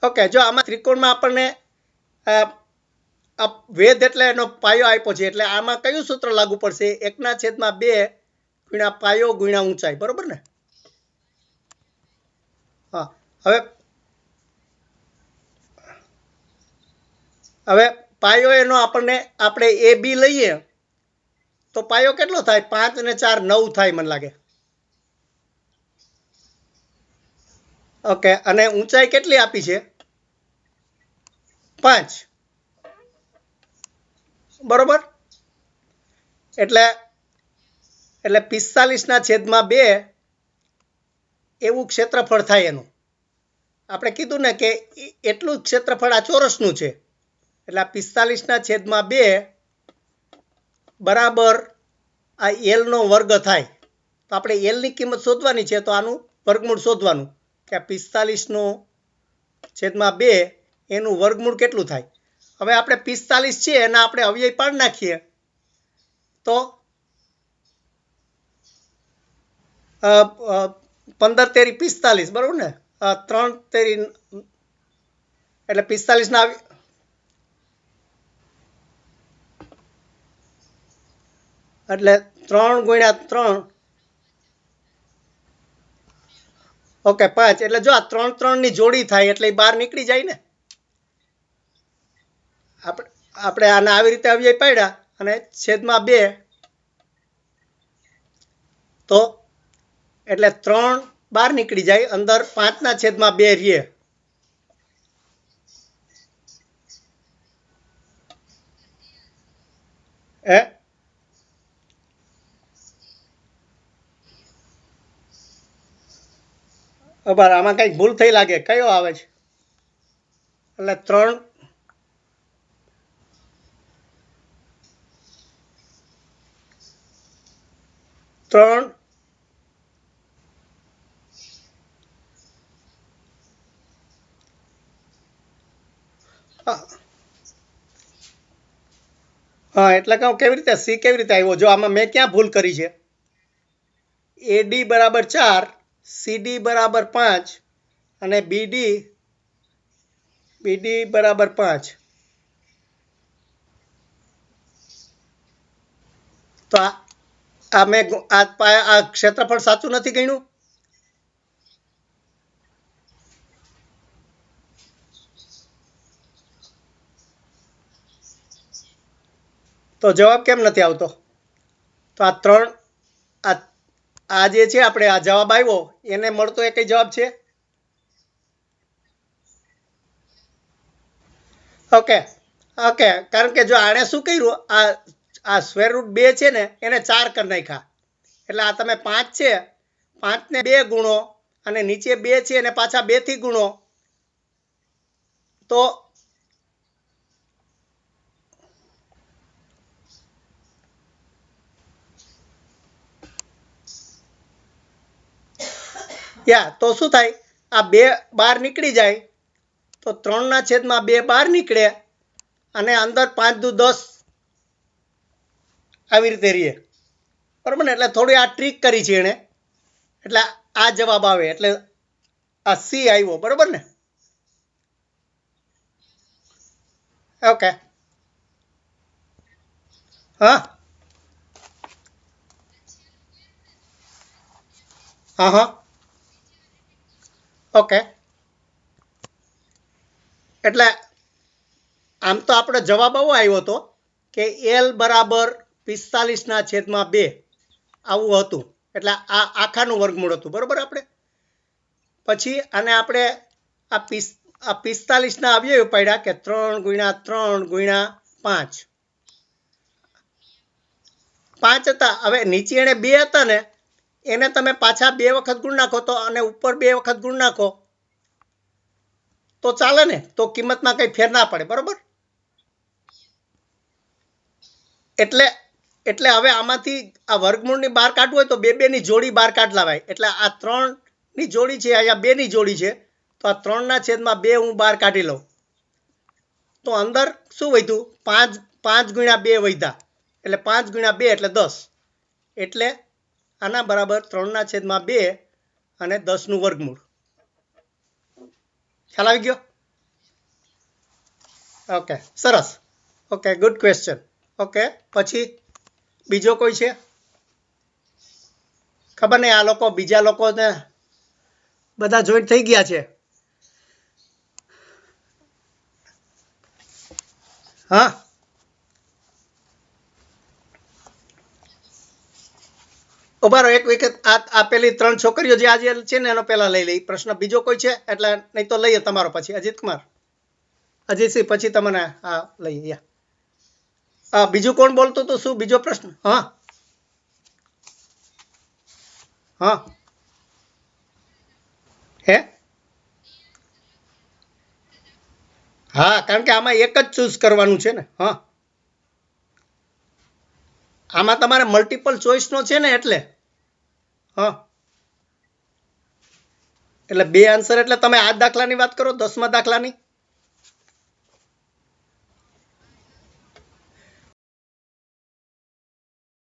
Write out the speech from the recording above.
Okay, જો આમાં ત્રિકોણમાં આપણને વેધ એટલે એનો પાયો આપ્યો છે, એટલે આમાં કયું સૂત્ર લાગુ પડશે? 1/2 ગુણ્યા પાયો ગુણ્યા ઊંચાઈ, બરોબર ને? હા, હવે પાયો એનો આપણે એ બી લઈએ તો પાયો કેટલો થાય? 5 ને 4 9 થાય મને લાગે. ઓકે, અને ઊંચાઈ કેટલી આપી છે? 5, બરોબર. એટલે 45/2 એવું ક્ષેત્રફળ થાય એનું. આપણે કીધું ને કે એટલું જ ક્ષેત્રફળ આ ચોરસનું છે, એટલે 45/2 બરાબર આ એલનો વર્ગ થાય. તો આપણે એલની કિંમત શોધવાની છે, તો આનું વર્ગમૂળ શોધવાનું કે 45/2 એનું વર્ગમૂળ કેટલું થાય. હવે આપણે 45 છે એના આપણે અવયવ પાડી નાખીએ તો 15 તેરી 45, બરાબર ને? 3 તેરી એટલે 45 ના એટલે 3 ગુણ્યા 3, ઓકે 5. એટલે જો આ 3 3 ની જોડી થાય એટલે બહાર નીકળી જાય ને. આપણે આને આવી રીતે અવયવ પાડ્યા અને છેદમાં 2, તો એટલે 3 બહાર નીકળી જાય, અંદર 5/2 રહે. આમાં કઈક ભૂલ થઈ લાગે. કયો આવે છે? એટલે 3 હા, એટલે કહું કેવી રીતે સી કેવી રીતે આવ્યો? જો આમાં મેં ક્યાં ભૂલ કરી છે? એડી બરાબર 4, સીડી બરાબર 5 અને બીડી બરાબર 5. તો આ મેં આ ક્ષેત્રફળ સાચું નથી ગણ્યું. તો જવાબ કેમ નથી આવતો? તો આ 3 આ જે છે આપણે આ જવાબ આવ્યો એને મળતો એક જવાબ છે. ઓકે, કારણ કે જો આણે શું કર્યું, આ સ્ક્વેર રૂટ 2 છે ને એને 4 કરી નાખ્યા. એટલે આ તમે 5 છે, 5 ને 2 ગુણો અને નીચે 2 છે એને પાછા 2 થી ગુણો, તો તો શું થાય? આ 2 બહાર નીકળી જાય, તો 3/2 બહાર નીકળે અને અંદર 5 દુ 10 આવી રીતે રહીએ, બરાબર ને? એટલે થોડી આ ટ્રીક કરી છે એણે, એટલે આ જવાબ આવે. એટલે આ સી આવ્યો, બરાબર ને? ઓકે, હા ઓકે. એટલે આમ તો આપણો જવાબ આવો આવ્યો હતો કે એલ બરાબર 45/2 આવું હતું. એટલે આ આખાનું વર્ગમૂળ હતું, બરાબર? આપણે પછી આને આપણે આ 45ના અવયવ પાડ્યા કે 3 ગુણ્યા 3 ગુણ્યા 5. 5 હતા. હવે નીચે એને 2 હતા ને એને તમે પાછા 2 વખત ગુણ નાખો તો અને ઉપર 2 વખત ગુણ નાખો તો ચાલે ને, તો કિંમતમાં કઈ ફેર ના પડે, બરોબર? એટલે હવે આમાંથી આ વર્ગમૂળની બહાર કાઢવું હોય તો 2 ની જોડી બહાર કાઢ લાવાય. એટલે આ 3 ની જોડી છે, અહીંયા 2 ની જોડી છે, તો આ 3/2 હું બહાર કાઢી લઉં તો અંદર શું વધ્યું? 5 ગુણ્યા 2 વધ્યા, એટલે 5 ગુણ્યા 2 એટલે 10. એટલે આના બરાબર 3/2 અને 10નું વર્ગમૂળ. ખ્યાલ આવી ગયો? ઓકે, સરસ. Okay, good question. ઓકે, પછી બીજો કોઈ છે? ખબર નહીં, આ લોકો બીજા લોકોને બધા જોઈન્ટ થઈ ગયા છે. હા, ઉભારો એક વિકેટ. આ પેલી 3 છોકરીઓ જે આજે છે ને એનો પહેલા લઈ લઈ પ્રશ્ન. બીજો કોઈ છે? એટલે નહીં તો લઈએ તમારો પછી. અજીત કુમાર, અજીતસિંહ, પછી તમને હા લઈએ. હા, બીજું કોણ બોલતું હતું? શું બીજો પ્રશ્ન? હા હા, હે હા, કારણ કે આમાં એક જ ચૂઝ કરવાનું છે ને. હા, આમાં તમારે મલ્ટિપલ ચોઇસનો છે ને, એટલે હા, એટલે બે આન્સર. એટલે તમે આ દાખલાની વાત કરો, 10મા દાખલાની.